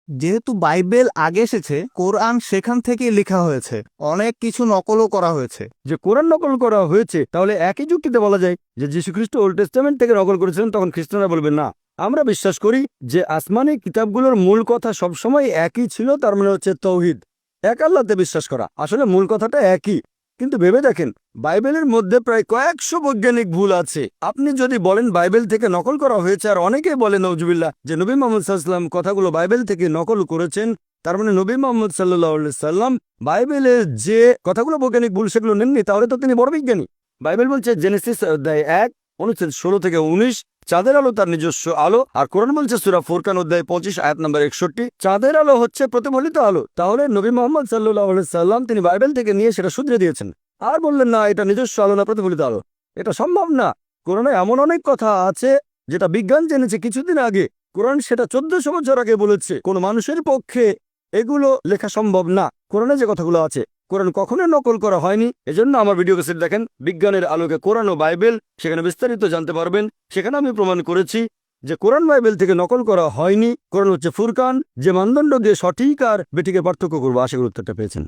যেহেতু বাইবেল আগে এসেছে, কোরআন সেখান থেকেই লেখা হয়েছে, অনেক কিছু নকলও করা হয়েছে। যে কোরআন নকল করা হয়েছে, তাহলে একই যুক্তিতে বলা যায় যে যীশুখ্রিস্ট ওল্ড টেস্টামেন্ট থেকে নকল করেছিলেন। তখন খ্রিস্টানরা বলবেন না, আমরা বিশ্বাস করি যে আসমানি কিতাবগুলোর মূল কথা সবসময় একই ছিল, তার মানে হচ্ছে তৌহিদ, এক আল্লাহতে বিশ্বাস করা। আসলে মূল কথাটা একই, কিন্তু ভেবে দেখেন বাইবেলের মধ্যে প্রায় কয়েকশো বৈজ্ঞানিক ভুল আছে। আপনি যদি বলেন বাইবেল থেকে নকল করা হয়েছে, আর অনেকেই বলেন নওজুবিল্লাহ যে নবী মোহাম্মদ সাল্লাম কথাগুলো বাইবেল থেকে নকল করেছেন, তার মানে নবী মোহাম্মদ সাল্লাহ সাল্লাম বাইবেলের যে কথাগুলো বৈজ্ঞানিক ভুল সেগুলো নেননি, তাহলে তো তিনি বড় বিজ্ঞানী। বাইবেল বলছে জেনেসিস অধ্যায় 1 অনুচ্ছেদ 16 থেকে 19 চাঁদের আলো তার নিজস্ব আলো, আর কোরআন বলছে সূরা ফুরকান অধ্যায় 25 আয়াত নম্বর 61 চাঁদের আলো হচ্ছে প্রতিফলিত আলো। তাহলে নবী মোহাম্মদ সাল্লাহ সাল্লাম তিনি বাইবেল থেকে নিয়ে সেটা শুধরে দিয়েছেন, আর বললেন না এটা নিজস্ব আলো না প্রতিফলিত আলো। এটা সম্ভব না। কোরআনে এমন অনেক কথা আছে যেটা বিজ্ঞান জেনেছে কিছুদিন আগে। কোরআন সেটা 1400 বছর আগে বলেছে। কোনো মানুষের পক্ষে এগুলো লেখা সম্ভব না। কোরআনে যে কথাগুলো আছে কোরআন কখনোই নকল করা হয়নি। এজন্য আমার ভিডিও ক্যাসেট দেখেন বিজ্ঞানের আলোকে কোরআন ও বাইবেল, সেখানে বিস্তারিত জানতে পারবেন। সেখানে আমি প্রমাণ করেছি যে কোরআন বাইবেল থেকে নকল করা হয়নি। কোরআন হচ্ছে ফুরকান, যে মানদণ্ড দিয়ে সঠিক আর বেঠিকের পার্থক্য করবো। আশা করি উত্তরটা পেয়েছেন।